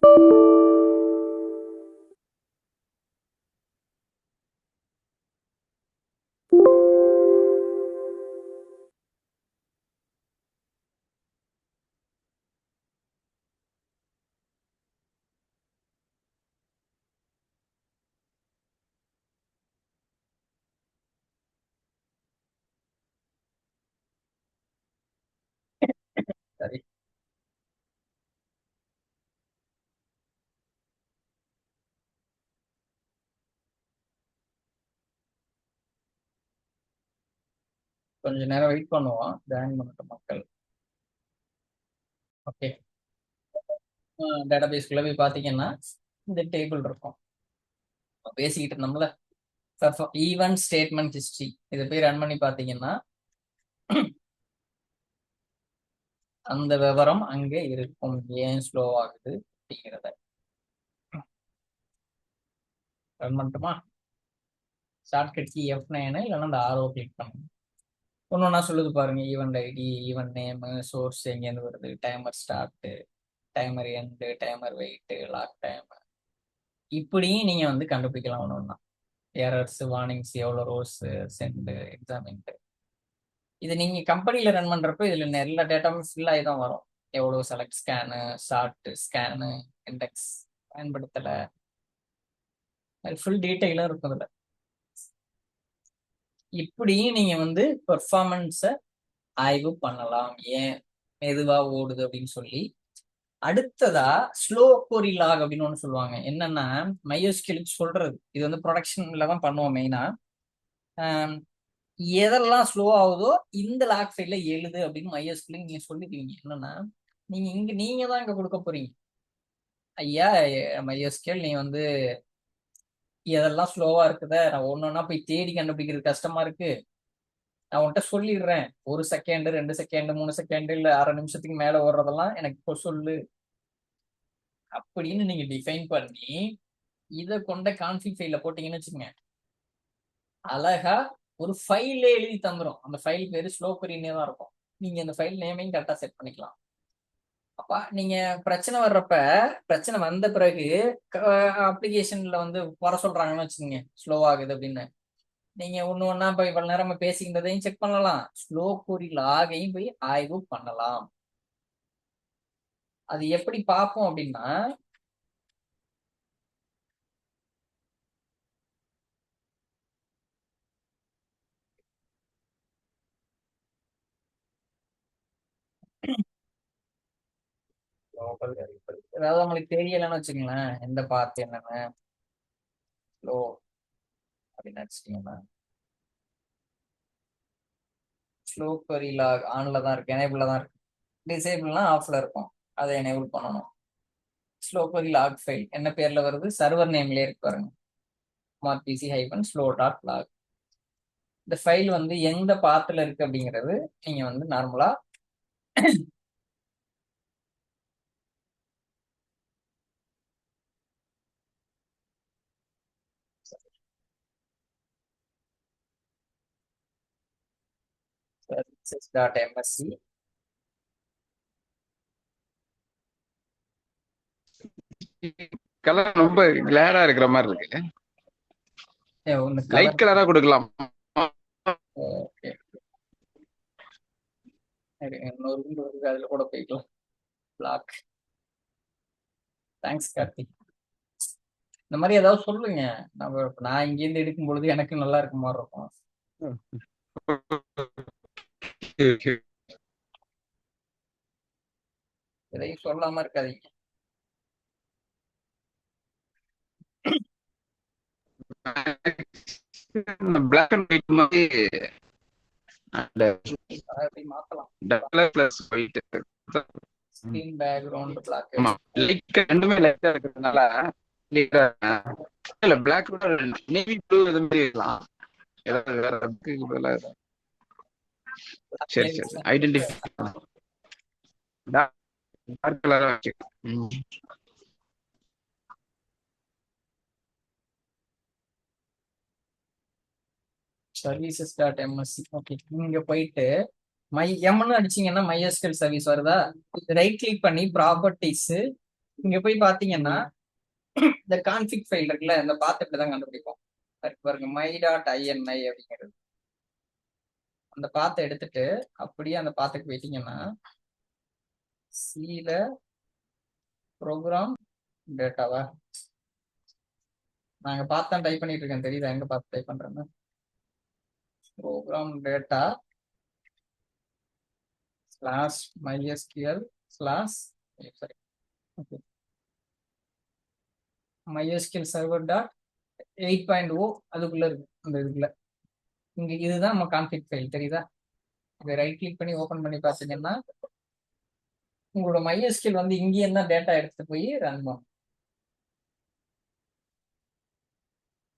சரி, கொஞ்ச நேரம் வெயிட் பண்ணுவோம், ஜாயின் பண்ணட்டும் மக்கள். ஓகே, டேட்டாபேஸ்க்குள்ள போய் பார்த்தீங்கன்னா இந்த டேபிள் இருக்கும். பேசிக்கிட்டு இருந்தோம்ல, ஈவென்ட் ஸ்டேட்மெண்ட் ஹிஸ்ட்ரி, இதை போய் ரன் பண்ணி பார்த்தீங்கன்னா அந்த விவரம் அங்கே இருக்கும். ஏன் ஸ்லோ ஆகுது அப்படிங்கிறத ரன் பண்ணட்டுமா? ஷார்ட்கட் கீ F9 இல்லைன்னா அந்த ஆரோ கிளிக் பண்ணுங்க. ஒன்று ஒன்றா சொல்லுது பாருங்க. Event ID, event name, source எங்கேருந்து வருது, timer start, timer end, timer wait, log time, இப்படியும் நீங்க வந்து கண்டுபிடிக்கலாம். ஒன்று ஒன்றா எரர்ஸ், வார்னிங்ஸ், எவ்வளோ ரோஸ், சென்டு, எக்ஸாமின்ட்டு. இது நீங்க கம்பெனியில ரன் பண்றப்ப இதுல எல்லா டேட்டாவும் ஃபில் ஆகி தான் வரும். எவ்வளோ select scan, short scan, index பயன்படுத்தல, ஃபுல் டீட்டெயிலும் இருக்கும் இதுல. இப்படியும் நீங்க வந்து பெர்ஃபார்மன்ஸை ஆய்வு பண்ணலாம், ஏன் மெதுவா ஓடுது அப்படின்னு சொல்லி. அடுத்ததா ஸ்லோ கொரி லாக் அப்படின்னு ஒன்று சொல்லுவாங்க. என்னன்னா மையோஸ்கில் சொல்றது, இது வந்து ப்ரொடக்ஷன்ல தான் பண்ணுவோம் மெயினா. எதெல்லாம் ஸ்லோ ஆகுதோ இந்த லாக் ஃபைல்ல எழுது அப்படின்னு மையோஸ்கில் நீங்க சொல்லிடுவீங்க. என்னன்னா நீங்க தான் இங்க கொடுக்க போறீங்க, ஐயா மையோஸ்கில் நீ வந்து எதெல்லாம் ஸ்லோவா இருக்குத நான் ஒன்னொன்னா போய் தேடி கண்டுபிடிக்கிறது கஷ்டமா இருக்கு, நான் உன்கிட்ட சொல்லிடுறேன். 1 செகண்ட், 2 செகண்ட், 3 செகண்ட், இல்ல அரை நிமிஷத்துக்கு மேல ஓடுறதெல்லாம் எனக்கு இப்போ சொல்லு அப்படின்னு நீங்க டிஃபைன் பண்ணி இதை கொண்ட கான்ஃபிக் ஃபைல போட்டீங்கன்னு வச்சுக்கோங்க, அழகா ஒரு ஃபைலே எழுதி தந்துடும். அந்த ஃபைல் பேரு ஸ்லோ கொரினே தான் இருக்கும். நீங்க இந்த ஃபைல் நேமையும் கரெக்டா செட் பண்ணிக்கலாம். அப்ப நீங்க பிரச்சனை வர்றப்ப, பிரச்சனை வந்த பிறகு அப்ளிகேஷன்ல வந்து வர சொல்றாங்கன்னு வச்சுக்கோங்க ஸ்லோ ஆகுது அப்படின்னு, நீங்க ஒண்ணு ஒன்னா போய் இவ்வளவு நேரம் பேசிக்கிட்டதையும் செக் பண்ணலாம், ஸ்லோ கொரி லாகையும் போய் ஆய்வு பண்ணலாம். அது எப்படி பார்ப்போம் அப்படின்னா, அதாவது உங்களுக்கு தெரியலன்னு வச்சுக்கோங்களேன் எந்த பார்ட் என்னன்னு ஸ்லோ அப்படின்னு வச்சுக்கீங்கன்னா, ஸ்லோ கொரி லாக் ஆன்ல தான் இருக்கு, எனேபிள்ல தான் இருக்கு. டிசேபிள்னா ஆஃப்ல இருக்கும், அதை எனேபிள் பண்ணணும். ஸ்லோ கொரி லாக் ஃபைல் என்ன பேர்ல வருது, சர்வர் நேம்லயே இருக்கு பாருங்க, -pc-slow.log. இந்த ஃபைல் வந்து எந்த பாத்துல இருக்கு அப்படிங்கிறது நீங்க வந்து நார்மலா services.msc கலர் ரொம்ப கிளாரா இருக்கிற மாதிரி இருக்கு. லைட் கலரா கொடுக்கலாம். அதுல கூட போய்க்கலாம். பிளாக். தேங்க்ஸ் கார்த்திக். இந்த மாதிரி ஏதாவது சொல்லுங்க, நான் இங்கேருந்து எடுக்கும் பொழுது எனக்கு நல்லா இருக்க மாதிரி இருக்கும். எதையும் சொல்லாம இருக்காதீங்க. பிளாக் அண்ட் ஒயிட் மாதிரி மாத்தலாம். Plus white screen background black. Light ரெண்டுமே லைட்டா இருக்கிறதுனால இல்ல பிளாக் நேவி ப்ளூ இது மாதிரி இருக்கலாம். ஏதாவது வேற பதிலாக சரி சரி ஐடென்டிஃபை டார்க் கலரா வச்சுக்கலாம். services.msc. ஓகே, நீங்க போயிட்டு எம்னு அடிச்சீங்கன்னா MySQL சர்வீஸ் வருதா, ரைட் கிளிக் பண்ணி ப்ராப்பர்ட்டிஸ், இங்க போய் பாத்தீங்கன்னா இந்த கான்ஃபிக் ஃபைல் இருக்குல்ல, இந்த பாத் இப்படிதான் கண்டுபிடிப்போம். பாருங்க மை டாட் ஐஎன்ஐ அப்படிங்கிறது. அந்த பாத்தை எடுத்துட்டு அப்படியே அந்த பாத்துக்கு போயிட்டீங்கன்னா சில ப்ரோக்ராம் டேட்டாவா நாங்க பார்த்தா டைப் பண்ணிட்டு இருக்கேன், தெரியுதா எங்க பார்த்து டைப் பண்றேன்னு? Program data slash MySQL slash sorry MySQL server dot 8.0 அதுக்குள்ள இருக்கு. அந்த இதுக்குள்ள இங்க இதுதான் நம்ம கான்ஃபிக் ஃபைல், தெரியுதா? இதை ரைட் கிளிக் பண்ணி ஓபன் பண்ணி பார்த்தீங்கன்னா உங்களோட MySQL வந்து இங்கேயே தான் டேட்டா எடுத்துட்டு போய் ரன் பண்ணும்.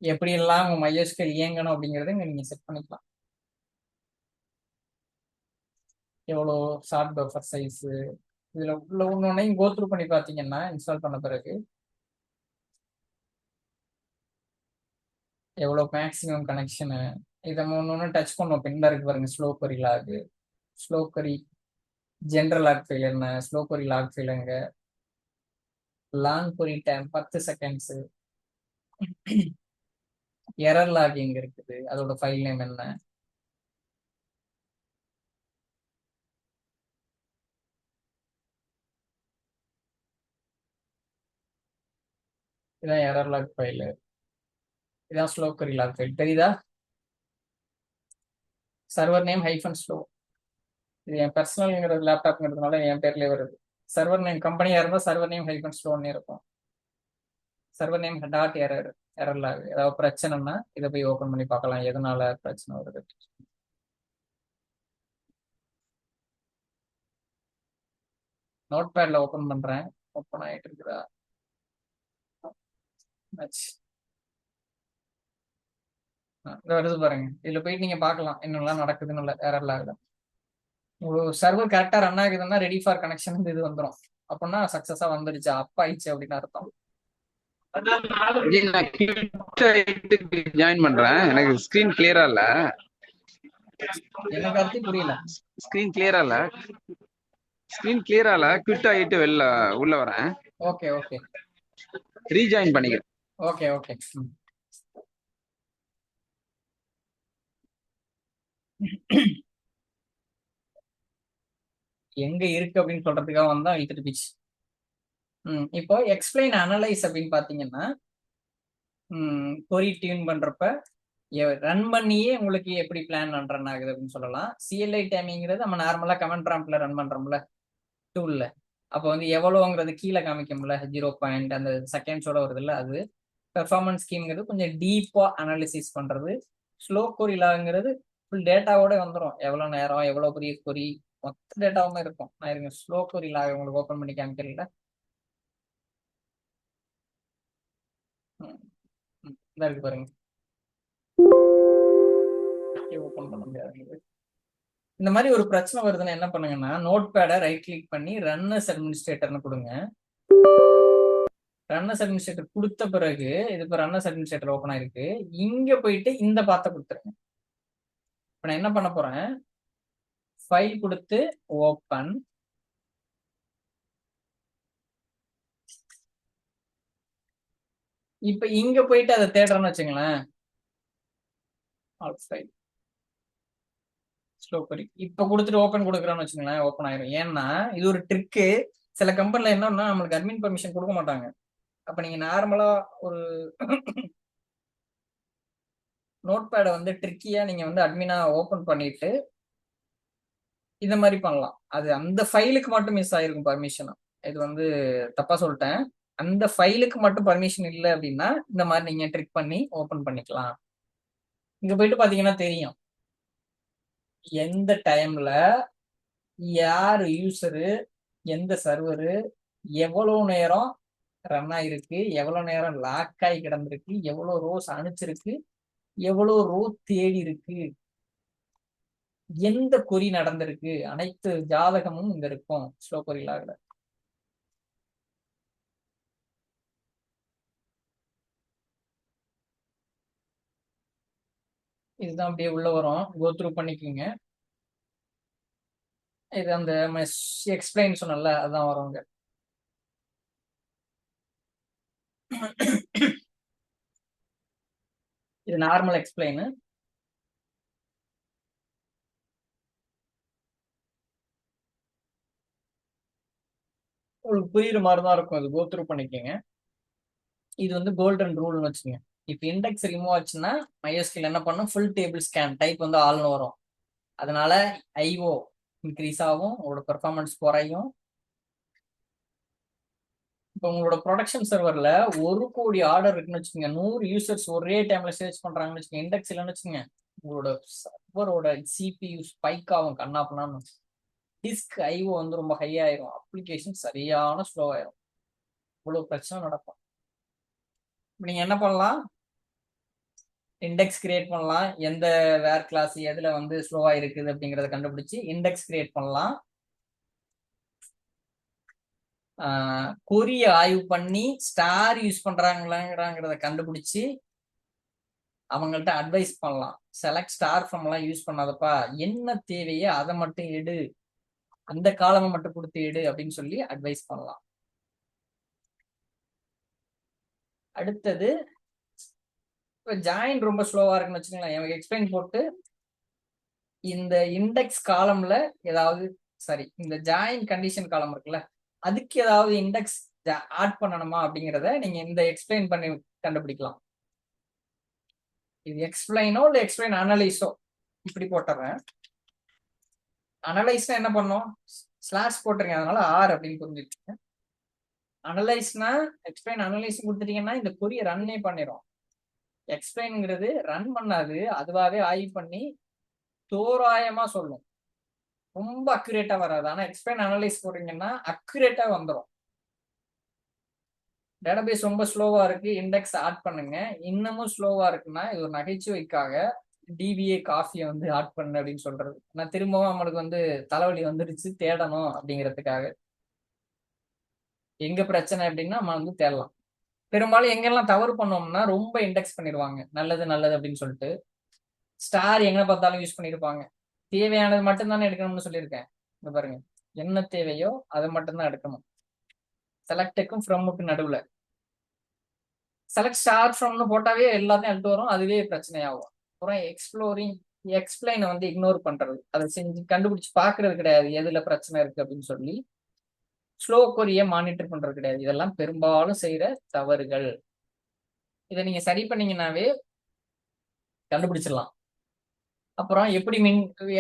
எப்படி எல்லாம் உங்க MySQL இயங்கணும் அப்படிங்கறத இங்க நீங்க செட் பண்ணிக்கலாம். எவ்வளோ ஷார்ட் பஃபர் சைஸ், இதுல உள்ள ஒன்னொன்னையும் கோ த்ரூ பண்ணி பார்த்தீங்கன்னா இன்ஸ்டால் பண்ண பிறகு எவ்வளோ மேக்ஸிமம் கனெக்ஷனு, இதை ஒன்று டச் பண்ணோம். பின்னா இருக்கு பாருங்க, ஸ்லோ கொரி லாக், ஸ்லோ கொரி ஜென்ரல் லாக் ஃபைல் என்ன, ஸ்லோ கொரி லாக் ஃபைல் எங்க, லாங் கொரி டைம் 10 செகண்ட்ஸ், எரர் லாக் எங்க இருக்குது, அதோட ஃபைல் நேம் என்ன, இதான் எரர் லாக் ஃபைல், இதான் ஸ்லோ கொரி லாக் ஃபைல், தெரியுதா? சர்வர் நேம் ஹைஃபன் ஸ்லோ, இது என் பர்சனல்ங்கிறது லேப்டாப்ங்கிறதுனால என் பேர்லயே வருது. சர்வர் நேம் கம்பெனியா இருந்தால் சர்வர் நேம் ஹைஃபன் ஸ்லோன்னு இருக்கும். சர்வர் நேம் டாட் எரர், எரர்ல ஏதாவது பிரச்சனைன்னா இதை போய் ஓபன் பண்ணி பார்க்கலாம் எதனால பிரச்சனை வருது. நோட் பேட்ல ஓபன் பண்றேன், ஓப்பன் ஆயிட்டு இருக்குதா? இங்க வருது பாருங்க, இதுல போயிட்டு நீங்க பார்க்கலாம் என்னெல்லாம் நடக்குதுன்னு. எரர்ல ஆகுது. உங்களுக்கு சர்வர் கரெக்டா ரன் ஆகுதுன்னா ரெடி ஃபார் கனெக்ஷன் இது வந்துடும். அப்படின்னா சக்சஸா வந்துருச்சு, அப் ஆயிடுச்சு அப்படின்னு அர்த்தம். ஜாயின் பண்றேன், எனக்கு ஸ்கிரீன் கிளியரா இல்ல. எனக்கு அர்த்தி புரியல. ஸ்கிரீன் கிளியரா இல்ல, ஸ்கிரீன் கிளியரா இல்ல, குவிட் ஆகிட்டு வெளில உள்ள வரேன். ஓகே ஓகே, ரீஜாயின் பண்ணிக்கிறேன். Okay okay. எங்க இருக்கு அப்படின்னு சொல்றதுக்காக வந்தா இழுத்துட்டு போச்சு. இப்போ எக்ஸ்பிளைன் அனலைஸ் அப்படின்னு பாத்தீங்கன்னா கொரி டியூன் பண்றப்ப ரன் பண்ணியே உங்களுக்கு எப்படி பிளான் ரன் ஆகுது அப்படின்னு சொல்லலாம். சிஎல்ஐ டைமிங்கிறது நம்ம நார்மலா கமெண்ட் ப்ராம்ப்ட்ல ரன் பண்றோம்ல டூல்ல, அப்போ வந்து எவ்வளோங்கிறது கீழே காமிக்கும்ல 0 அந்த செகண்ட்ஸோட வருது இல்ல, அது பெர்ஃபார்மன்ஸ் ஸ்கீம்ங்கிறது கொஞ்சம் டீப்பா அனாலிசிஸ் பண்றது. ஸ்லோ கொரிலாங்கிறது ஃபுல் டேட்டாவோட வந்துடும், எவ்வளவு நேரம் எவ்வளவு பெரிய கொரி மொத்த டேட்டாவுமே இருக்கும். நான் இருங்க ஸ்லோ கொரிலாக உங்களுக்கு ஓப்பன் பண்ணி காமிக்கல. இருக்கு பாருங்க, ஓப்பன் பண்ண முடியாது. இந்த மாதிரி ஒரு பிரச்சனை வருதுன்னா என்ன பண்ணுங்கன்னா நோட் பேடை ரைட் கிளிக் பண்ணி ரன்னர்ஸ் அட்மினிஸ்ட்ரேட்டர்னு கொடுங்க. ரன்னர்ஸ் அட்மினிஸ்ட்ரேட்டர் கொடுத்த பிறகு இது இப்போ ரன்னர்ஸ் அட்மினிஸ்ட்ரேட்டர் ஓப்பன் ஆயிருக்கு, இங்க போயிட்டு இந்த பாத்தை கொடுத்துருங்க. இப்போ நான் என்ன பண்ண போறேன், ஃபைல் கொடுத்து ஓப்பன், இப்ப இங்க போயிட்டு அதை தேடுறேன்னு வச்சுங்களேன், ஸ்லோ கொரி இப்ப கொடுத்துட்டு ஓப்பன் கொடுக்குறேன்னு வச்சுங்களேன், ஓப்பன் ஆயிரும். ஏன்னா இது ஒரு ட்ரிக்கு. சில கம்பெனில என்னன்னா நம்மளுக்கு அட்மின் பர்மிஷன் கொடுக்க மாட்டாங்க. அப்ப நீங்க நார்மலா ஒரு நோட் பேடை வந்து ட்ரிக்கியா நீங்க வந்து அட்மினா ஓபன் பண்ணிட்டு இந்த மாதிரி பண்ணலாம். அது அந்த ஃபைலுக்கு மட்டும் மிஸ் ஆயிருக்கும் பர்மிஷன். இது வந்து தப்பா சொல்லிட்டேன், அந்த ஃபைலுக்கு மட்டும் பர்மிஷன் இல்லை அப்படின்னா இந்த மாதிரி நீங்க ட்ரிக் பண்ணி ஓபன் பண்ணிக்கலாம். இங்க போயிட்டு பாத்தீங்கன்னா தெரியும் எந்த டைம்ல யார் யூசரு, எந்த சர்வரு, எவ்வளவு நேரம் ரன் ஆயிருக்கு, எவ்வளவு நேரம் லாக் ஆகி கிடந்திருக்கு, எவ்வளவு ரோஸ் அனுப்பிச்சிருக்கு, எவ்வளவு ரோ தேடி இருக்கு, எந்த கொரி நடந்திருக்கு, அனைத்து ஜாதகமும் இங்க இருக்கும் ஸ்லோ கொரிலாக. இதுதான் அப்படியே உள்ள வரும், கோ த்ரூ பண்ணிக்கோங்க. இது அந்த எக்ஸ்பிளைன் சொன்னல அதான் வருவாங்க. இது நார்மல் எக்ஸ்பிளைன். உங்களுக்கு புரியுற மாதிரி தான் இருக்கும், அது கோத்ரூ பண்ணிக்கோங்க. இது வந்து கோல்டன் ரூல்னு வச்சுங்க. இப்போ இண்டெக்ஸ் ரிமூவ் ஆச்சுன்னா MySQL என்ன பண்ணும், ஃபுல் டேபிள் ஸ்கேன் டைப் வந்து ஆல்னு வரும். அதனால ஐஓ இன்க்ரீஸ் ஆகும், உங்களோட பெர்ஃபார்மன்ஸ் குறையும். இப்போ உங்களோட ப்ரொடக்ஷன் சர்வரில் 1 கோடி ஆர்டர் இருக்குன்னு வச்சுக்கோங்க, 100 யூசர்ஸ் ஒரே டைம்ல சர்ச் பண்றாங்கன்னு வச்சுக்கோங்க, இண்டெக்ஸ் இல்லைன்னு வச்சுக்கோங்க, உங்களோட சர்வரோட CPU ஸ்பைக் ஆகும் கண்ணாப்புனான்னு. டிஸ்க் ஐஓ வந்து ரொம்ப ஹை ஆயிரும், அப்ளிகேஷன் சரியான ஸ்லோ ஆயிரும், இவ்வளவு பிரச்சனை நடக்கும். நீங்க என்ன பண்ணலாம், இண்டெக்ஸ் கிரியேட் பண்ணலாம். எந்த வேர் கிளாஸ் எதுல வந்து ஸ்லோவா இருக்குது அப்படிங்கறத கண்டுபிடிச்சு இண்டெக்ஸ் கிரியேட் பண்ணலாம். கொரிய ஆய்வு பண்ணி ஸ்டார் யூஸ் பண்றாங்களாங்கிறத கண்டுபிடிச்சு அவங்கள்ட்ட அட்வைஸ் பண்ணலாம். செலக்ட் ஸ்டார் ஃப்ரம் எல்லாம் யூஸ் பண்ணாதப்பா, என்ன தேவையோ அதை மட்டும் எடு, அந்த காலமை மட்டும் கொடுத்து எடு அப்படின்னு சொல்லி அட்வைஸ் பண்ணலாம். அடுத்தது, இப்போ ஜாயின் ரொம்ப ஸ்லோவா இருக்குன்னு வச்சுக்கோங்களேன், எக்ஸ்பிளைன் போட்டு இந்த இண்டெக்ஸ் காலம்ல ஏதாவது, சரி இந்த ஜாயின் கண்டிஷன் காலம் இருக்குல்ல, அதுக்கு ஏதாவது இண்டெக்ஸ் ஆட் பண்ணணுமா அப்படிங்கிறத நீங்க இந்த எக்ஸ்பிளைன் பண்ணி கண்டுபிடிக்கலாம். இது எக்ஸ்பிளைனோ இல்லை எக்ஸ்பிளைன் அனலைஸோ இப்படி போட்டுறேன். அனலைஸ்னா என்ன பண்ணும், ஸ்லாஷ் போட்டுருங்க, அதனால ஆர் அப்படின்னு புரிஞ்சுட்டு. அனலைஸ்னா எக்ஸ்பிளைன் அனலைஸ் கொடுத்துட்டீங்கன்னா இந்த கொரிய ரன்னே பண்ணிடும். எக்ஸ்பிளைன்ங்கிறது ரன் பண்ணாது, அதுவாகவே ஆய்வு பண்ணி தோராயமா சொல்லும், ரொம்ப அக்யூரேட்டா வராது. ஆனா எக்ஸ்பிளைன் அனலைஸ் போடுறீங்கன்னா அக்யூரேட்டா வந்துடும். டேட்டாபேஸ் ரொம்ப ஸ்லோவா இருக்கு, இண்டெக்ஸ் ஆட் பண்ணுங்க. இன்னமும் ஸ்லோவா இருக்குன்னா இது ஒரு நகைச்சுவைக்காக டிபிஏ காஃபியை வந்து ஆட் பண்ணு அப்படின்னு சொல்றது. நான் திரும்பவும் நம்மளுக்கு வந்து தலைவலி வந்துருச்சு தேடணும் அப்படிங்கிறதுக்காக. எங்க பிரச்சனை அப்படின்னா நம்ம வந்து தேடலாம். பெரும்பாலும் எங்கெல்லாம் தவறு பண்ணோம்னா ரொம்ப இண்டெக்ஸ் பண்ணிடுவாங்க, நல்லது நல்லது அப்படின்னு சொல்லிட்டு ஸ்டார் எங்க பார்த்தாலும் யூஸ் பண்ணியிருப்பாங்க. தேவையானது மட்டும்தானே எடுக்கணும்னு சொல்லியிருக்கேன். இங்க பாருங்க, என்ன தேவையோ அதை மட்டும்தான் எடுக்கணும். செலக்டுக்கும் ஃப்ரம்முக்கு நடுவுல செலக்ட் ஸ்டார் ஃப்ரம்னு போட்டாவே எல்லாத்தையும் எடுத்து வரும், அதுவே பிரச்சனையாகும். அப்புறம் எக்ஸ்பிளைனை வந்து இக்னோர் பண்றது, அதை செஞ்சு கண்டுபிடிச்சு பாக்குறது கிடையாது எதுல பிரச்சனை இருக்கு அப்படின்னு சொல்லி. ஸ்லோ கொரிய மானிட்டர் பண்றது கிடையாது. இதெல்லாம் பெரும்பாலும் செய்யற தவறுகள். இதை நீங்க சரி பண்ணீங்கன்னாவே கண்டுபிடிச்சிடலாம். அப்புறம் எப்படி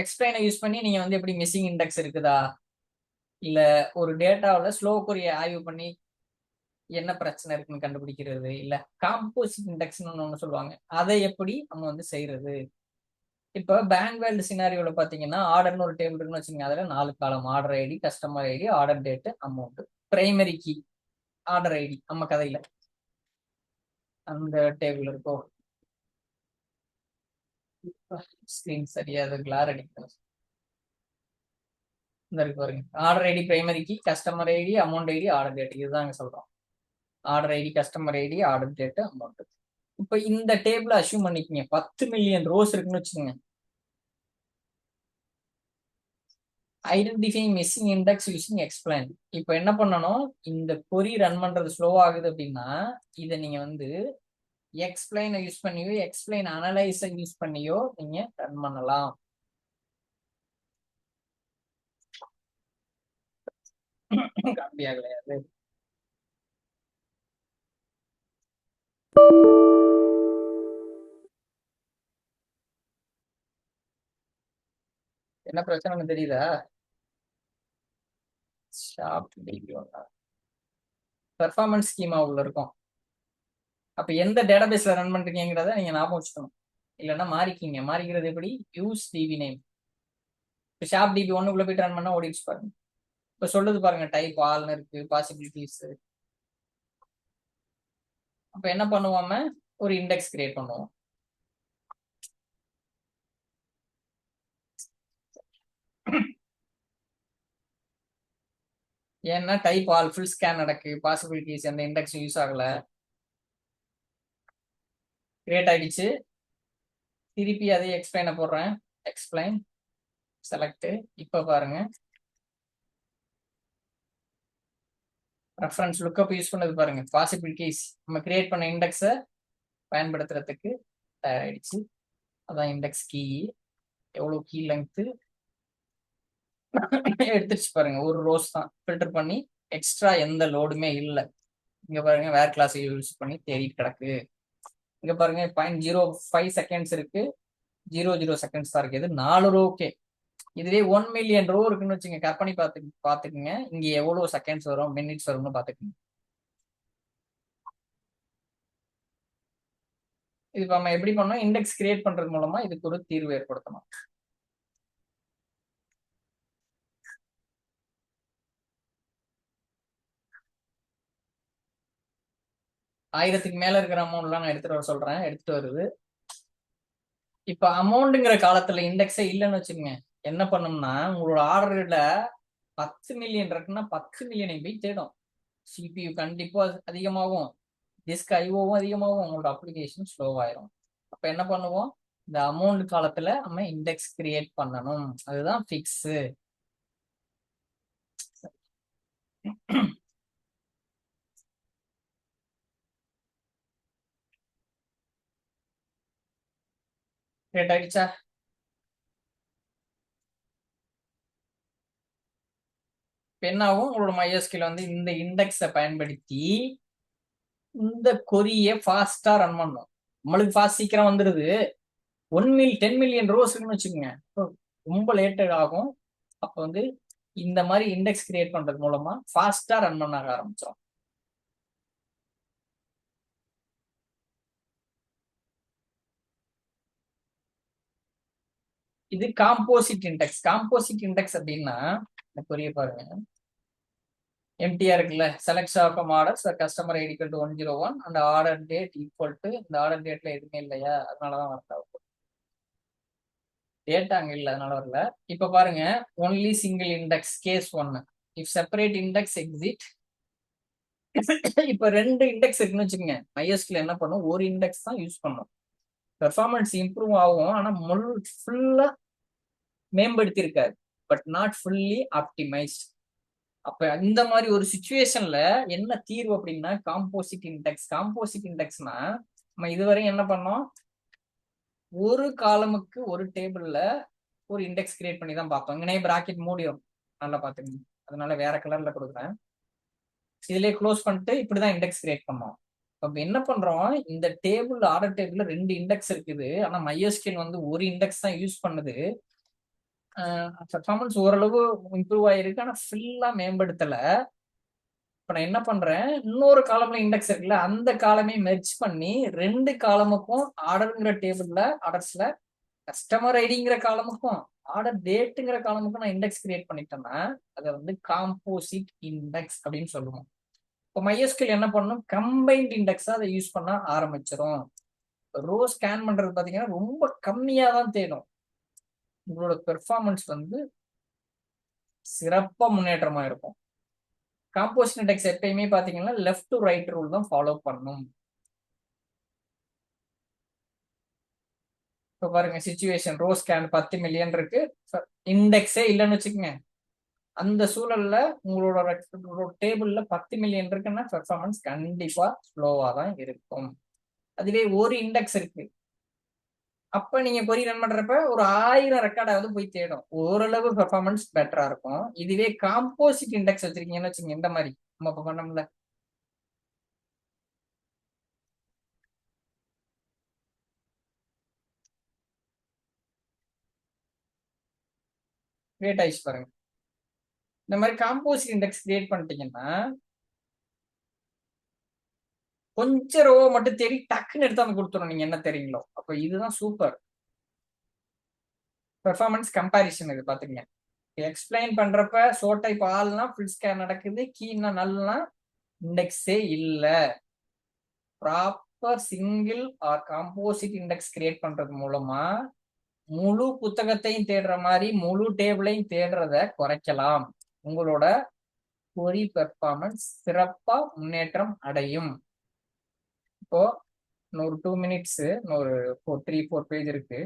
எக்ஸ்பிளைனை யூஸ் பண்ணி நீங்க வந்து எப்படி மிஸ்ஸிங் இண்டெக்ஸ் இருக்குதா, இல்ல ஒரு டேட்டாவில் ஸ்லோ கொரிய ஆய்வு பண்ணி என்ன பிரச்சனை இருக்குன்னு கண்டுபிடிக்கிறது, இல்ல காம்போசிட் இண்டெக்ஸ்னு ஒன்று சொல்லுவாங்க, அதை எப்படி நம்ம வந்து செய்யறது. இப்போ பேங்க் வேல்டு சினாரியோல பாத்தீங்கன்னா ஆர்டர்னு ஒரு டேபிள் இருக்குன்னு வச்சுக்கோங்க, அதுல 4 column, order ID, customer ID, order date, amount, primary key, order ID. நம்ம கதையில அந்த டேபிள் இருக்கும். ஸ்கிரீன் சரியா கிளார் அடிக்கிறது. இந்த இருக்கு பாருங்க, order ID, primary key, customer ID, amount ID, order date. இதுதாங்க சொல்றோம். Order ID, customer ID, order date, amount. இப்போ இந்த டேபிள் அஷ்யூம் பண்ணிக்கங்க 10 மில்லியன் ரோஸ் இருக்குன்னு வச்சுக்கோங்க. Identifying missing index using explain. இப்போ என்ன பண்ணணும், இந்த கொரி ரன் பண்றது ஸ்லோ ஆகுது அப்படின்னா இதை நீங்க வந்து எக்ஸ்பிளைனை யூஸ் பண்ணியோ எக்ஸ்பிளைன் அனலைஸை யூஸ் பண்ணியோ நீங்க ரன் பண்ணலாம். அப்படியா கிடையாது. என்ன பிரச்சனைன்னு தெரியுதா? பெர்ஃபார்மன்ஸ் ஸ்கீமா உள்ள இருக்கும். அப்ப எந்த டேட்டாபேஸ்ல ரன் பண்றீங்கிறத நீங்க ஞாபகம் வச்சுக்கணும், இல்லைன்னா மாறிக்கிங்க. மாறிக்கிறது எப்படி, யூஸ் டிபி நேம். இப்போ ஷாப் டிபி ஒன்னுக்குள்ள போயிட்டு ரன் பண்ணா ஓடிச்சு பாருங்க. இப்போ சொல்லுது பாருங்க, டைப் ஆல்னு இருக்கு, பாசிபிலிட்டிஸ். அப்ப என்ன பண்ணுவோம், ஒரு இண்டெக்ஸ் கிரியேட் பண்ணுவோம். ஏன்னா டைப் ஆல் ஃபுல் ஸ்கேன் நடக்கு, பாசிபிலிட்டிஸ் எந்த இண்டெக்ஸ் யூஸ் ஆகல, கிரியேட் ஆயிடுச்சு. திருப்பி அதே எக்ஸ்பிளைனை போடுறேன், எக்ஸ்பிளைன் செலக்ட். இப்ப பாருங்க, ரெஃபரன்ஸ் லுக்கப் யூஸ் பண்ணது பாருங்க. பாசிபிள் கேஸ் நம்ம கிரியேட் பண்ண இண்டெக்ஸை பயன்படுத்துறதுக்கு தயாராயிடுச்சு. அதான் இண்டெக்ஸ் கீ. எவ்வளவு கீ லெங்க்த்து எடுத்துருச்சு பாருங்க. ஒரு ரோஸ் தான் ஃபில்டர் பண்ணி, எக்ஸ்ட்ரா எந்த லோடுமே இல்லை. இங்க பாருங்க வேர் கிளாஸ் யூஸ் பண்ணி தேடிட்டு கிடக்கு. இங்க பாருங்க 0.05 செகண்ட்ஸ் இருக்கு, 00 செகண்ட்ஸ் தான் இருக்கு. இது 4 ரோக்கே. இதுவே 1 மில்லியன் ரோ இருக்குன்னு வச்சுங்க, கட் பண்ணி பாத்துக்குங்க இங்க எவ்வளவு செகண்ட்ஸ் வரும், மினிட்ஸ் வரும்னு பாத்துக்குங்க. இது நம்ம எப்படி பண்ணோம், இண்டெக்ஸ் கிரியேட் பண்றது மூலமா இதுக்கு ஒரு தீர்வு ஏற்படுத்தணும். ஆயிரத்துக்கு மேல இருக்கிற அமௌண்ட்லாம் நான் எடுத்துட்டு வர சொல்றேன், எடுத்துட்டு வருது. இப்ப அமௌண்ட்ங்கிற காலத்துல இண்டெக்ஸே இல்லைன்னு வச்சுக்கோங்க, என்ன பண்ணும்னா உங்களோட ஆர்டர்ல 10 மில்லியன் இருக்குன்னா 10 மில்லியனை போய் தேடும். சிபியு கண்டிப்பா அதிகமாகும், டிஸ்க் ஐஓவும் அதிகமாகும், உங்களோட அப்ளிகேஷன் ஸ்லோவாயிரும். அப்ப என்ன பண்ணுவோம், இந்த அமௌண்ட் காலத்துல நம்ம இண்டெக்ஸ் கிரியேட் பண்ணணும். அதுதான் ஃபிக்ஸ். கிரியேட் ஆயிடுச்சா? என்ன ஆகும், உங்களோட MySQL வந்து இந்த இண்டெக்ஸை பயன்படுத்தி இந்த கொரியை ஃபாஸ்டா ரன் பண்ணும். நம்மளுக்கு ஃபாஸ்ட் சீக்கிரம் வந்துடுது. 10 மில்லியன் ரோஸ் இருக்குன்னு வச்சுக்கோங்க, ரொம்ப லேட்டட் ஆகும். அப்ப வந்து இந்த மாதிரி இண்டெக்ஸ் கிரியேட் பண்றது மூலமா ஃபாஸ்டா ரன் பண்ண ஆரம்பிச்சோம். இது காம்போசிட் இண்டெக்ஸ். காம்போசிட் இண்டெக்ஸ் அப்படின்னா இந்த கொரிய பாருங்க, எம்டிஆ இருக்குல்ல, select of orders customer ID equal to 101 and order date equal to, இந்த ஆர்டர் டேட்ல எதுவுமே இல்லையா, அதனாலதான் வரல, டேட்டா அங்க இல்லை அதனால வரல. இப்ப பாருங்க, only single index case 1, if separate index exist. இப்ப 2 இண்டெக்ஸ் இருக்குன்னு வச்சுக்கோங்க, MySQL என்ன பண்ணும், ஒரு இண்டெக்ஸ் தான் யூஸ் பண்ணும். பெர்ஃபார்மன்ஸ் இம்ப்ரூவ் ஆகும், ஆனா ஃபுல்லா மேம்படுத்தி இருக்காது, பட் நாட் ஃபுல்லி ஆப்டிமைஸ்ட். அப்ப இந்த மாதிரி ஒரு சுச்சுவேஷன்ல என்ன தீர்வு அப்படின்னா காம்போசிட் இண்டெக்ஸ். காம்போசிட் இண்டெக்ஸ்னா நம்ம இதுவரை என்ன பண்ணோம், ஒரு காலமுக்கு ஒரு டேபிள்ல ஒரு இண்டெக்ஸ் கிரியேட் பண்ணி தான் பார்த்தோம். இங்கனே பிராக்கெட் மூடிடும், நல்லா பாத்துக்கணும், அதனால வேற கலர்ல கொடுக்குறேன். இதுலயே க்ளோஸ் பண்ணிட்டு இப்படிதான் இண்டெக்ஸ் கிரியேட் பண்ணோம். அப்ப என்ன பண்றோம், இந்த டேபிள் ஆர்டர் டேபிள்ல 2 இண்டெக்ஸ் இருக்குது, ஆனா MySQL வந்து ஒரு இண்டெக்ஸ் தான் யூஸ் பண்ணுது. பெர்ஃபார்மன்ஸ் ஓரளவு இம்ப்ரூவ் ஆயிருக்கு, ஆனா ஃபுல்லா மேம்படுத்தல. இப்ப நான் என்ன பண்றேன், இன்னொரு காலம்ல இண்டெக்ஸ் இருக்குல்ல, அந்த காலமே மெர்ஜ் பண்ணி 2 காலமுக்கும் ஆர்டர்ங்கிற டேபிள்ல ஆர்டர்ஸ்ல கஸ்டமர் ஐடிங்கிற காலமுக்கும் ஆர்டர் டேட்டுங்கிற காலமுக்கும் நான் இண்டெக்ஸ் கிரியேட் பண்ணிட்டேன்னா அதை வந்து காம்போசிட் இண்டெக்ஸ் அப்படின்னு சொல்லுவோம். இப்போ MySQL என்ன பண்ணணும், கம்பைன்ட் இண்டெக்ஸா அதை யூஸ் பண்ண ஆரம்பிச்சிடும். ரோ ஸ்கேன் பண்றது பாத்தீங்கன்னா ரொம்ப கம்மியா தான் தேடும். உங்களோட பெர்ஃபார்மன்ஸ் வந்து சிறப்பா முன்னேற்றமா இருக்கும். காம்போசிட் இண்டெக்ஸ் எப்பயுமே பாத்தீங்கன்னா லெஃப்ட் டு ரைட் ரூல் தான் ஃபாலோ பண்ணும். இப்போ பாருங்க சிச்சுவேஷன், ரோ ஸ்கேன் 10 மில்லியன் இருக்கு, இண்டெக்ஸே இல்லைன்னு வச்சுக்கோங்க, அந்த சூழல்ல உங்களோட டேபிள்ல 10 மில்லியன் இருக்குன்னா பெர்ஃபார்மன்ஸ் கண்டிப்பா ஸ்லோவா தான் இருக்கும். அதுவே ஒரு இண்டெக்ஸ் இருக்கு, அப்ப நீங்க கொரி ரன் பண்றப்ப ஒரு 1000 ரெக்கார்டாவது போய் தேடும், ஓரளவு பெர்ஃபார்மன்ஸ் பெட்டரா இருக்கும். இதுவே காம்போசிட் இண்டெக்ஸ் வச்சிருக்கீங்கன்னு வச்சுக்கோங்க, இந்த மாதிரி நம்ம இப்ப பண்ணோம்ல, கிரியேட் ஆயிடுச்சு பாருங்க. இந்த மாதிரி காம்போசிட் இண்டெக்ஸ் கிரியேட் பண்ணிட்டீங்கன்னா கொஞ்சம் ரோ மட்டும் தேடி டக்குன்னு எடுத்து வந்து கொடுத்துரும், நீங்க என்ன தெரியுங்களோ. அப்ப இதுதான் சூப்பர் பெர்ஃபார்மன்ஸ் கம்பேரிசன். இது பாத்துங்க, எக்ஸ்பிளைன் பண்றப்ப ஷோ டைப் ஆல்னா ஃபுல் ஸ்கேன் நடக்குது, கீனா நல்னா இண்டெக்ஸே இல்ல. Proper single or composite index create பண்றது மூலமா முழு புத்தகத்தையும் தேடுற மாதிரி முழு டேபிளையும் தேடுறத குறைக்கலாம். உங்களோட கொரி பெர்ஃபார்மன்ஸ் சிறப்பா முன்னேற்றம் அடையும். இப்போ இன்னொரு 2 மினிட்ஸ், இன்னொரு 3-4 பேஜ் இருக்கு.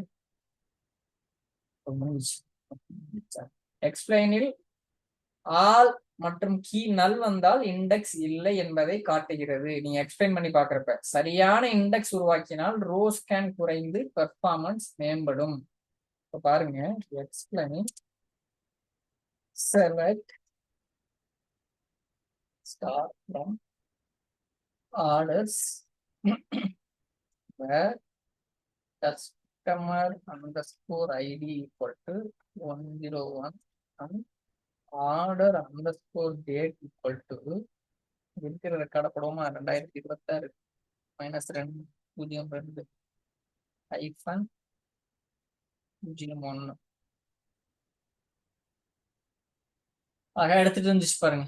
எக்ஸ்பிளைனில் ஆல் மற்றும் கீ நல் வந்தால் இண்டெக்ஸ் இல்லை என்பதை காட்டுகிறது. நீங்க எக்ஸ்பிளைன் பண்ணி பாக்குறப்ப சரியான இண்டெக்ஸ் உருவாக்கினால் ரோ ஸ்கேன் குறைந்து பெர்ஃபார்மன்ஸ் மேம்படும். இப்ப பாருங்க, explain select star from orders where customer underscore id equal to 101 and order underscore date equal to இருக்கிற ரெக்கார்டப்படுவோமா 2026 -2 -2 -01 ஆக எடுத்துட்டு இருந்துச்சு பாருங்க.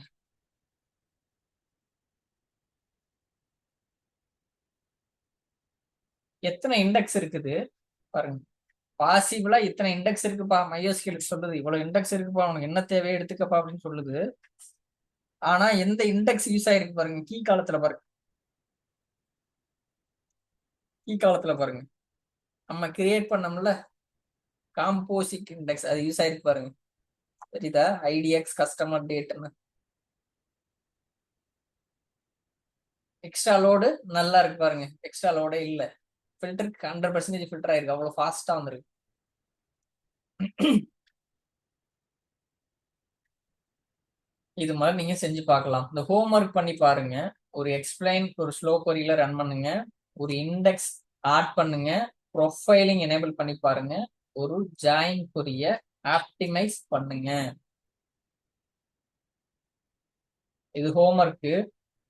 எத்தனை இண்டெக்ஸ் இருக்குது பாருங்க. பாசிபிளா இத்தனை இண்டெக்ஸ் இருக்குப்பா, மையோஸ்கியூஎல் சொல்லுது இவ்வளவு இண்டெக்ஸ் இருக்குப்பா, உனக்கு என்ன தேவையோ எடுத்துக்கப்பா அப்படின்னு சொல்லுது. ஆனா எந்த இண்டெக்ஸ் யூஸ் ஆயிருக்கு பாருங்க, கீ காலத்துல பாருங்க. கீ காலத்துல பாருங்க, நம்ம கிரியேட் பண்ணோம்ல காம்போசிட் இண்டெக்ஸ், அது யூஸ் ஆயிருக்கு பாருங்க. தெரியுதா? ஐடிஎக்ஸ் கஸ்டமர் டேட்னு. எக்ஸ்ட்ரா லோடு நல்லா இருக்கு பாருங்க, எக்ஸ்ட்ரா லோடே இல்ல. ஃபில்டருக்கு 100% ஃபில்டர் ஆயிருக்கு, அவ்வளவு ஃபாஸ்டா வந்துருக்கு. இது மாதிரி நீங்க செஞ்சு பார்க்கலாம். இந்த ஹோம்ஒர்க் பண்ணி பாருங்க. ஒரு எக்ஸ்பிளைன் ஒரு ஸ்லோ கொரியில ரன் பண்ணுங்க, ஒரு இண்டெக்ஸ் ஆட் பண்ணுங்க, ப்ரொஃபைலிங் எனேபிள் பண்ணி பாருங்க, ஒரு ஜாயின் கொரிய ஆப்டிமைஸ் பண்ணுங்க. இது ஹோம்ஒர்க்கு,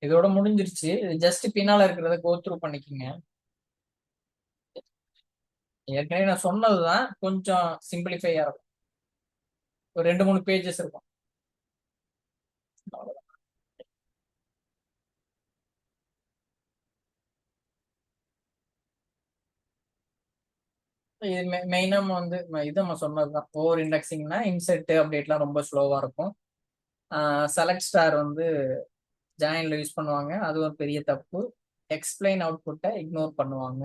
இதோட முடிஞ்சிருச்சு. இது ஜஸ்ட் பின்னால இருக்கிறத கோ த்ரூ பண்ணிக்கோங்க. ஏற்கனவே நான் சொன்னதுதான், கொஞ்சம் சிம்பிளிஃபையா இருக்கும். ஒரு 2-3 பேஜஸ் இருக்கும். இது மெயினா வந்து இது நம்ம சொன்னதுதான். ஓவர் இண்டெக்ஸிங்னா இன்செர்ட் அப்டேட்லாம் ரொம்ப ஸ்லோவா இருக்கும். செலக்ட் ஸ்டார் வந்து ஜாயின்ல யூஸ் பண்ணுவாங்க, அது ஒரு பெரிய தப்பு. எக்ஸ்பிளைன் அவுட்புட்டை இக்னோர் பண்ணுவாங்க.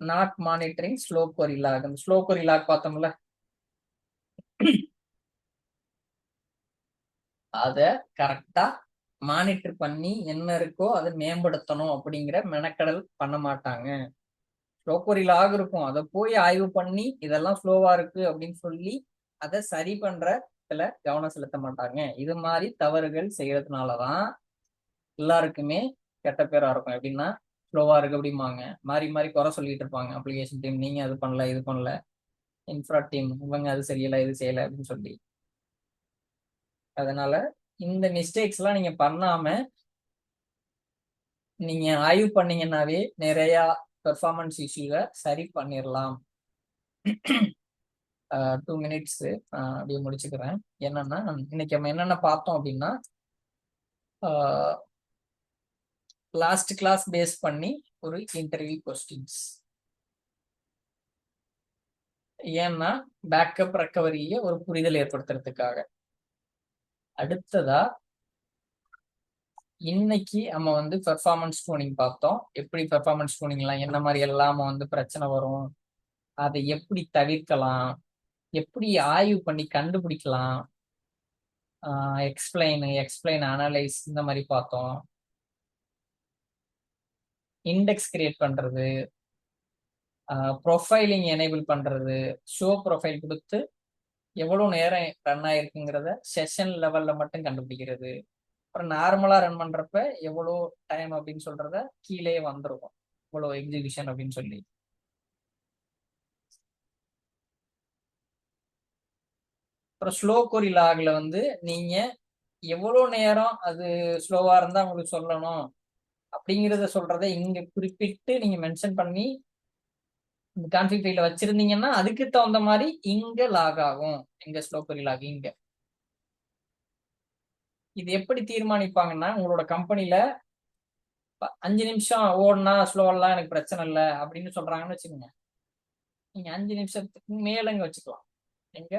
Not monitoring slow query log. அந்த ஸ்லோ கொரி லாக் பார்த்தோம்ல, அத கரெக்டா மானிட்டர் பண்ணி என்ன இருக்கோ அதை மேம்படுத்தணும் அப்படிங்கிற மெனக்கடல் பண்ண மாட்டாங்க. ஸ்லோ கொரி லாக் இருக்கும், அதை போய் ஆய்வு பண்ணி இதெல்லாம் ஸ்லோவா இருக்கு அப்படின்னு சொல்லி அதை சரி பண்றதுல கவனம் செலுத்த மாட்டாங்க. இது மாதிரி தவறுகள் செய்யறதுனாலதான் எல்லாருக்குமே கெட்ட பேரா இருக்கும். எப்படின்னா ஸ்லோவா இருக்கு அப்படிம்பாங்க, மாறி மாறி குறை சொல்லிட்டு இருப்பாங்க. அப்ளிகேஷன் டீம் நீங்க அது பண்ணல இது பண்ணல, இன்ஃப்ரா டீம் இவங்க அது செய்யல இது செய்யல அப்படின்னு சொல்லி. அதனால இந்த மிஸ்டேக்ஸ் எல்லாம் நீங்க பண்ணாம நீங்க ஆய்வு பண்ணீங்கன்னாவே நிறைய பெர்ஃபார்மன்ஸ் இஷ்யூவை சரி பண்ணிடலாம். 2 மினிட்ஸ் அப்படியே முடிச்சுக்கிறேன். என்னன்னா இன்னைக்கு நம்ம என்னென்ன பார்த்தோம் அப்படின்னா, லாஸ்ட் கிளாஸ் பேஸ் பண்ணி ஒரு இன்டர்வியூ கொஸ்டின்ஸ். ஏன்னா பேக்கப் ரெக்கவரிய ஒரு புரிதல் ஏற்படுத்துறதுக்காக. அடுத்ததா இன்னைக்கு நம்ம வந்து பெர்ஃபார்மன்ஸ் டூனிங் பார்த்தோம். எப்படி பெர்ஃபார்மன்ஸ் டூனிங்லாம் என்ன மாதிரி எல்லாம் வந்து பிரச்சனை வரும், அதை எப்படி தவிர்க்கலாம், எப்படி ஆய்வு பண்ணி கண்டுபிடிக்கலாம், எக்ஸ்பிளைன் அனலைஸ் இந்த மாதிரி பார்த்தோம். இண்டெக்ஸ் கிரியேட் பண்றது, ப்ரொஃபைலிங் எனேபிள் பண்றது, ஷோ ப்ரொஃபைல் கொடுத்து எவ்வளவு நேரம் ரன் ஆயிருக்குங்கிறத செஷன் லெவல்ல மட்டும் கண்டுபிடிக்கிறது. அப்புறம் நார்மலா ரன் பண்றப்ப எவ்வளோ டைம் அப்படின்னு சொல்றத கீழே வந்துருக்கும், இவ்வளோ எக்ஸிகியூஷன் அப்படின்னு சொல்லி. அப்புறம் ஸ்லோ கொரி லாக்ல வந்து நீங்க எவ்வளோ நேரம் அது ஸ்லோவா இருந்தா உங்களுக்கு சொல்லணும் அப்படிங்கிறத சொல்றத இங்க குறிப்பிட்டு நீங்க மென்ஷன் பண்ணி இந்த கான்ஃபிக் ஃபைல வச்சிருந்தீங்கன்னா அதுக்கு தகுந்த மாதிரி இங்க லாக் ஆகும். இங்க ஸ்லோ கொரி லாக் இங்க. இது எப்படி தீர்மானிப்பாங்கன்னா, உங்களோட கம்பெனில 5 நிமிஷம் ஓடுனா ஸ்லோவெல்லாம் எனக்கு பிரச்சனை இல்லை அப்படின்னு சொல்றாங்கன்னு வச்சுக்கோங்க, நீங்க 5 நிமிஷத்துக்கு மேலங்க வச்சுக்கலாம். எங்க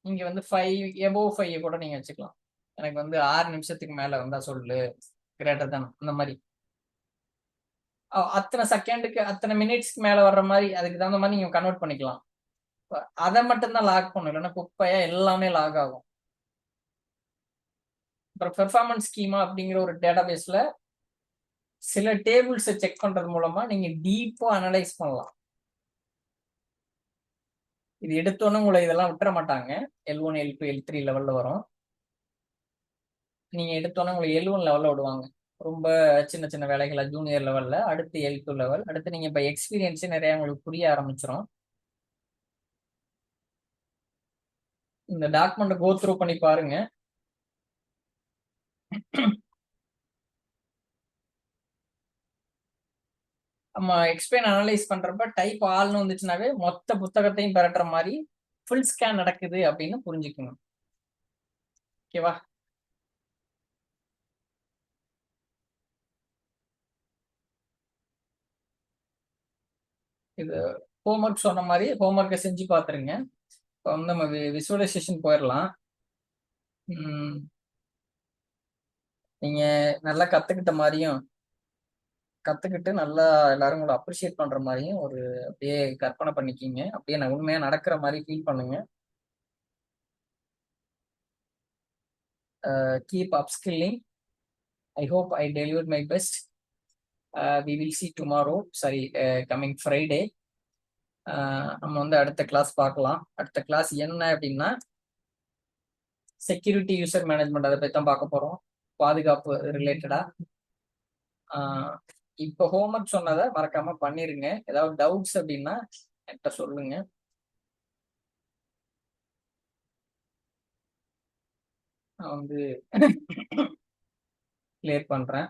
நீங்க வந்து 5 எபோவ் 5 கூட நீங்க வச்சுக்கலாம். எனக்கு வந்து 6 நிமிஷத்துக்கு மேல வந்தா சொல்லு, கிரேட்டர் தான் அந்த மாதிரி. அத்தனை செகண்டுக்கு அத்தனை மினிட்ஸ்க்கு மேல வர்ற மாதிரி அதுக்கு தகுந்த மாதிரி நீங்க கன்வெர்ட் பண்ணிக்கலாம். அதை மட்டும்தான் லாக் பண்ணும், இல்லைன்னா குப்பையா எல்லாமே லாக் ஆகும். அப்புறம் பெர்ஃபார்மன்ஸ் ஸ்கீமா அப்படிங்கிற ஒரு டேட்டாபேஸ்ல சில டேபிள்ஸை செக் பண்றது மூலமா நீங்க டீப்பா அனலைஸ் பண்ணலாம். இது எடுத்தோன்னே உங்களை இதெல்லாம் விட்டுற மாட்டாங்க. L1 L2 L3 லெவல்ல வரும். நீங்க எடுத்தோன்னே உங்களை L1 லெவல்ல விடுவாங்க, ரொம்ப சின்ன சின்ன வேலைகளை ஜூனியர் லெவல்ல. அடுத்து L2 லெவல், அடுத்து நீங்க இப்ப எக்ஸ்பீரியன்ஸே நிறைய உங்களுக்கு புரிய ஆரம்பிச்சிடும். இந்த டாக்குமெண்ட் கோ த்ரூ பண்ணி பாருங்க. நம்ம எக்ஸ்பிளைன் அனலைஸ் பண்றப்ப டைப் ஆல்னு வந்துச்சுனாவே மொத்த புத்தகத்தையும் பெறட்டுற மாதிரி ஃபுல் ஸ்கேன் நடக்குது அப்படின்னு புரிஞ்சுக்கணும். ஓகேவா? இது ஹோம்ஒர்க் சொன்ன மாதிரி ஹோம்ஒர்க்கை செஞ்சு பார்த்துருங்க. இப்போ வந்து நம்ம விசுவலைசேஷன் போயிடலாம். நீங்க நல்லா கத்துக்கிட்ட மாதிரியும், கத்துக்கிட்டு நல்லா எல்லாரும் உங்களை அப்ரிஷியேட் பண்ற மாதிரியும் ஒரு அப்படியே கற்பனை பண்ணிக்கிங்க. அப்படியே நான் உண்மையா நடக்கிற மாதிரி ஃபீல் பண்ணுங்க. Keep upskilling. I hope I delivered my best. We will see tomorrow, sorry, coming Friday. நம்ம வந்து அடுத்த கிளாஸ் பார்க்கலாம். அடுத்த கிளாஸ் என்ன அப்படின்னா செக்யூரிட்டி யூசர் மேனேஜ்மெண்ட், அதை பற்றி தான் பார்க்க போறோம், பாதுகாப்பு ரிலேட்டடா. இப்போ ஹோம்ஒர்க் சொன்னதை மறக்காம பண்ணிருங்க. ஏதாவது டவுட்ஸ் அப்படின்னா என்கிட்ட சொல்லுங்க. நான் வந்து கிளியர் பண்றேன்.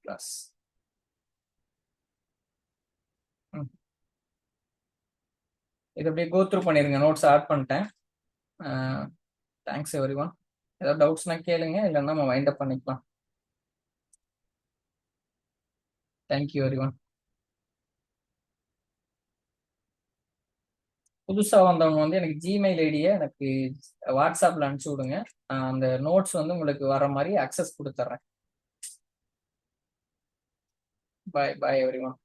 கிளாஸ் இது அப்படியே கோ த்ரூ பண்ணிருங்க. நோட்ஸ் ஆட் பண்ணிட்டேன். Thanks every one. ஏதாவது டவுட்ஸ்னா கேளுங்க, இல்லைன்னா நம்ம வைண்ட் அப் பண்ணிக்கலாம். Thank you every one. புதுசாக வந்தவங்க வந்து எனக்கு ஜிமெயில் ஐடியை எனக்கு வாட்ஸ்அப்பில் அனுப்பிச்சி விடுங்க. அந்த நோட்ஸ் வந்து உங்களுக்கு வர மாதிரி அக்சஸ் கொடுத்துட்றேன். பாய் பாய் எவ்ரி ஒன்.